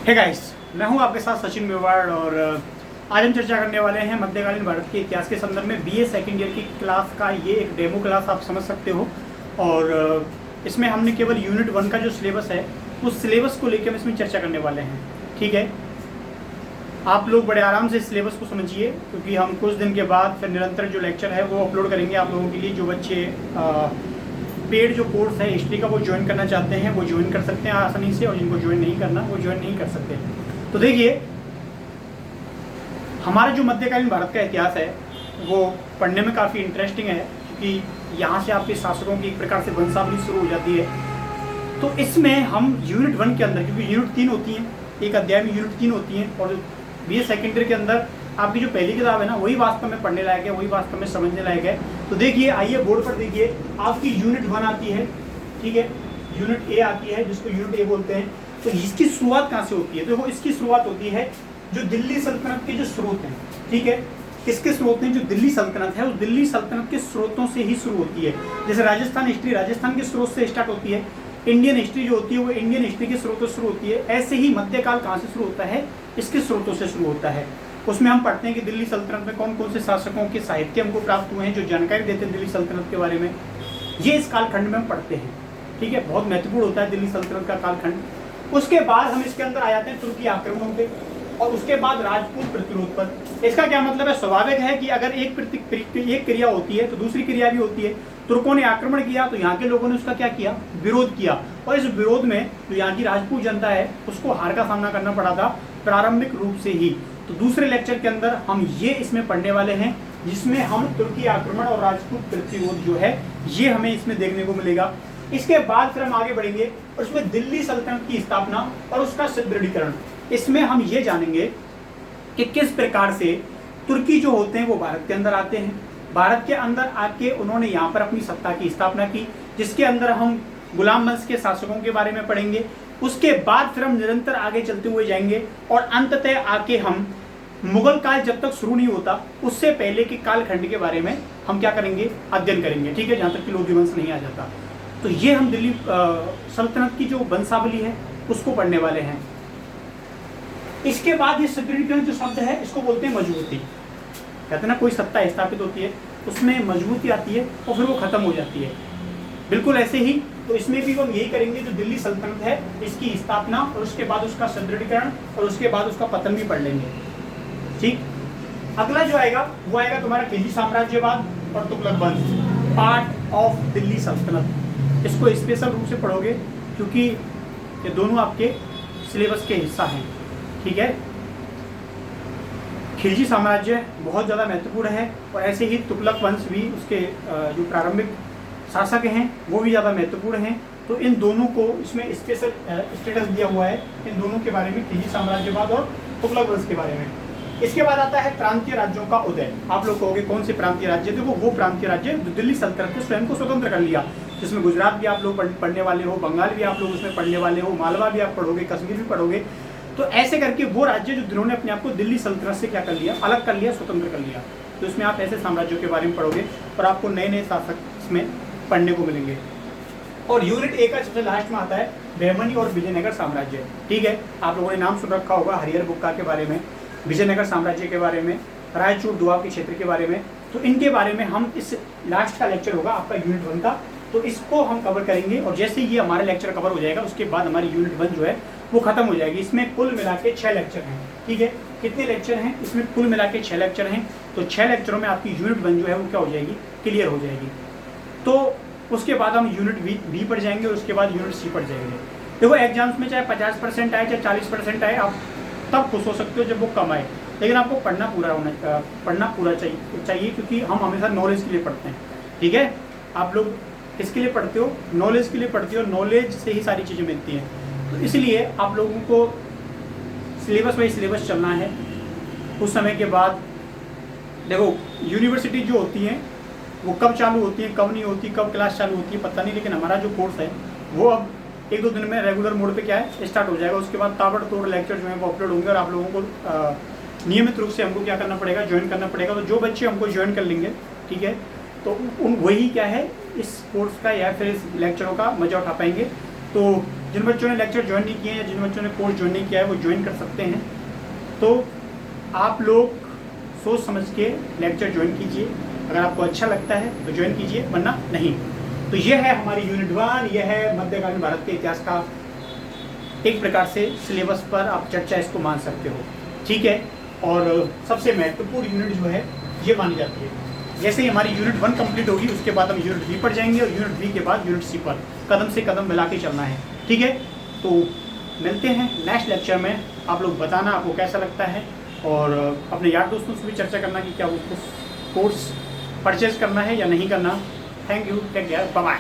Hey guys, मैं हूं आपके साथ सचिन मेवाड़ और आज हम चर्चा करने वाले हैं मध्यकालीन भारत के इतिहास के संदर्भ में बीए सेकेंड ईयर की क्लास का ये एक डेमो क्लास आप समझ सकते हो। और इसमें हमने केवल यूनिट 1 का जो सिलेबस है उस सिलेबस को लेकर हम इसमें चर्चा करने वाले हैं। ठीक है, आप लोग बड़े आराम से इस सिलेबस को समझिए क्योंकि हम कुछ दिन के बाद फिर निरंतर जो लेक्चर है वो अपलोड करेंगे आप लोगों के लिए। जो बच्चे पेड जो कोर्स है हिस्ट्री का वो ज्वाइन करना चाहते हैं वो ज्वाइन कर सकते हैं आसानी से, और जिनको ज्वाइन नहीं करना वो ज्वाइन नहीं कर सकते। तो देखिए, हमारा जो मध्यकालीन भारत का इतिहास है वो पढ़ने में काफ़ी इंटरेस्टिंग है क्योंकि यहाँ से आपके शासकों की एक प्रकार से वंशावली शुरू हो जाती है। तो इसमें हम यूनिट 1 के अंदर, क्योंकि यूनिट 3 होती हैं, एक अध्याय में यूनिट 3 होती हैं, और बीए सेकेंड ईयर के अंदर आपकी जो पहली किताब है ना वही वास्तव में पढ़ने लायक है, वही वास्तव में समझने लायक है। तो देखिए, आइए बोर्ड पर देखिए, आपकी यूनिट 1 आती है, ठीक है, यूनिट ए आती है जिसको यूनिट ए बोलते हैं। तो इसकी शुरुआत कहाँ से होती है? तो इसकी शुरुआत होती है जो दिल्ली सल्तनत के जो स्रोत हैं, ठीक है, किसके स्रोत हैं? जो दिल्ली सल्तनत है उस दिल्ली सल्तनत के स्रोतों से ही शुरू होती है। जैसे राजस्थान हिस्ट्री राजस्थान के स्रोत से स्टार्ट होती है, इंडियन हिस्ट्री जो होती है वो इंडियन हिस्ट्री के स्रोतों से शुरू होती है। ऐसे ही मध्यकाल कहाँ से शुरू होता है? इसके स्रोतों से शुरू होता है। उसमें हम पढ़ते हैं कि दिल्ली सल्तनत में कौन कौन से शासकों के साहित्य हमको प्राप्त हुए हैं, जो जानकारी देते हैं दिल्ली सल्तनत के बारे में, ये इस कालखंड में हम पढ़ते हैं। ठीक है, बहुत महत्वपूर्ण होता है दिल्ली सल्तनत का कालखंड। उसके बाद हम इसके अंदर आ जाते हैं तुर्की आक्रमणों पे, और उसके बाद राजपूत प्रतिरोध पर। इसका क्या मतलब है? स्वाभाविक है कि अगर एक क्रिया होती है तो दूसरी क्रिया भी होती है। तुर्कों ने आक्रमण किया तो यहाँ के लोगों ने उसका क्या किया? विरोध किया, और इस विरोध में जो यहाँ की राजपूत जनता है उसको हार का सामना करना पड़ा था प्रारंभिक रूप से ही। तो दूसरे लेक्चर के अंदर हम ये इसमें पढ़ने वाले हैं जिसमें हम तुर्की आक्रमण और राजपूत प्रतिरोध जो है ये हमें इसमें देखने को मिलेगा। इसके बाद फिर हम आगे बढ़ेंगे और उसमें दिल्ली सल्तनत की स्थापना और उसका सुदृढ़ीकरण। इसमें हम ये जानेंगे कि किस प्रकार से तुर्की जो होते हैं वो भारत के अंदर आते हैं, भारत के अंदर आके उन्होंने यहाँ पर अपनी सत्ता की स्थापना की, जिसके अंदर हम गुलाम वंश के शासकों के बारे में पढ़ेंगे। उसके बाद फिर हम निरंतर आगे चलते हुए जाएंगे और अंततः आके हम मुगल काल जब तक शुरू नहीं होता उससे पहले के कालखंड के बारे में हम क्या करेंगे? अध्ययन करेंगे। ठीक है, जहाँ तक कि लोधी वंश नहीं आ जाता। तो ये हम दिल्ली सल्तनत की जो वंशावली है उसको पढ़ने वाले हैं। इसके बाद ये सुदृढ़ीकरण जो शब्द है इसको बोलते हैं मजबूती। कहते हैं ना, कोई सत्ता स्थापित होती है उसमें मजबूती आती है और फिर वो खत्म हो जाती है। बिल्कुल ऐसे ही तो इसमें भी हम यही करेंगे, जो दिल्ली सल्तनत है इसकी स्थापना और उसके बाद उसका सुदृढ़ीकरण और उसके बाद उसका पतन भी पढ़ लेंगे। ठीक, अगला जो आएगा वो आएगा तुम्हारा खिलजी साम्राज्यवाद और तुगलक वंश, पार्ट ऑफ दिल्ली सल्तनत। इसको स्पेशल रूप से पढ़ोगे क्योंकि ये दोनों आपके सिलेबस के हिस्सा हैं। ठीक है, खिलजी साम्राज्य बहुत ज़्यादा महत्वपूर्ण है और ऐसे ही तुगलक वंश भी, उसके जो प्रारंभिक शासक हैं वो भी ज़्यादा महत्वपूर्ण हैं। तो इन दोनों को इसमें स्पेशल स्टेटस दिया हुआ है, इन दोनों के बारे में, खिलजी साम्राज्यवाद और तुगलक वंश के बारे में। इसके बाद आता है प्रांतीय राज्यों का उदय। आप लोग कहोगे कौन से प्रांतीय राज्य? देखो, वो प्रांतीय राज्य जो दिल्ली सल्तनत ने स्वयं को स्वतंत्र कर लिया, जिसमें गुजरात भी आप लोग पढ़ने वाले हो, बंगाल भी आप लोग उसमें पढ़ने वाले हो, मालवा भी आप पढ़ोगे, कश्मीर भी पढ़ोगे। तो ऐसे करके वो राज्य जो जिन्होंने अपने आप को दिल्ली सल्तनत से क्या कर लिया? अलग कर लिया, स्वतंत्र कर लिया। तो इसमें आप ऐसे साम्राज्यों के बारे में पढ़ोगे और आपको नए नए शासक इसमें पढ़ने को मिलेंगे। और यूनिट ए का सबसे लास्ट में आता है बहमनी और विजयनगर साम्राज्य। ठीक है, आप लोगों ने नाम सुन रखा होगा हरिहर बुक्का के बारे में, विजयनगर साम्राज्य के बारे में, रायचूर दुआब के क्षेत्र के बारे में। तो इनके बारे में हम इस लास्ट का लेक्चर होगा आपका यूनिट 1 का, तो इसको हम कवर करेंगे। और जैसे ये हमारा लेक्चर कवर हो जाएगा उसके बाद हमारी यूनिट 1 जो है वो खत्म हो जाएगी। इसमें कुल मिला के 6 लेक्चर हैं। ठीक है, कितने लेक्चर हैं? इसमें कुल मिला के 6 लेक्चर हैं। तो 6 लेक्चरों में आपकी यूनिट 1 जो है वो क्या हो जाएगी? क्लियर हो जाएगी। तो उसके बाद हम यूनिट बी पर जाएंगे और उसके बाद यूनिट सी पर जाएंगे। देखो, एग्जाम्स में चाहे 50% आए चाहे 40% आए, आप तब खुश हो सकते हो जब वो कम आए, लेकिन आपको पढ़ना पूरा चाहिए क्योंकि हम हमेशा नॉलेज के लिए पढ़ते हैं। ठीक है, आप लोग किसके लिए पढ़ते हो? नॉलेज के लिए पढ़ते हो, नॉलेज से ही सारी चीज़ें मिलती हैं। तो इसलिए आप लोगों को सिलेबस वाइज सिलेबस चलना है। उस समय के बाद देखो, यूनिवर्सिटी जो होती हैं वो कब चालू होती है, कब नहीं होती, कब क्लास चालू होती है पता नहीं, लेकिन हमारा जो कोर्स है वो अब 1-2 दिन में रेगुलर मोड पे क्या है स्टार्ट हो जाएगा। उसके बाद ताबड़तोड़ लेक्चर जो है वो अपलोड होंगे और आप लोगों को नियमित रूप से हमको क्या करना पड़ेगा? ज्वाइन करना पड़ेगा। तो जो बच्चे हमको ज्वाइन कर लेंगे, ठीक है, तो वही क्या है इस कोर्स का या फिर इस लेक्चरों का मजा उठा पाएंगे। तो जिन बच्चों ने लेक्चर ज्वाइन नहीं किए हैं या जिन बच्चों ने कोर्स ज्वाइन नहीं किया है वो ज्वाइन कर सकते हैं। तो आप लोग सोच समझ के लेक्चर ज्वाइन कीजिए, अगर आपको अच्छा लगता है तो ज्वाइन कीजिए, वरना नहीं। तो यह है हमारी यूनिट 1, यह है मध्यकालीन भारत के इतिहास का एक प्रकार से सिलेबस पर आप चर्चा इसको मान सकते हो, ठीक है। और सबसे महत्वपूर्ण यूनिट जो है ये मानी जाती है। जैसे ही हमारी यूनिट 1 कंप्लीट होगी उसके बाद हम यूनिट 3 पर जाएंगे और यूनिट 3 के बाद यूनिट सी पर कदम से कदम मिला के चलना है, ठीक है। तो मिलते हैं नेक्स्ट लेक्चर में। आप लोग बताना आपको कैसा लगता है और अपने यार दोस्तों से भी चर्चा करना कि क्या वो कोर्स परचेज करना है या नहीं करना। Thank you, take care, bye bye.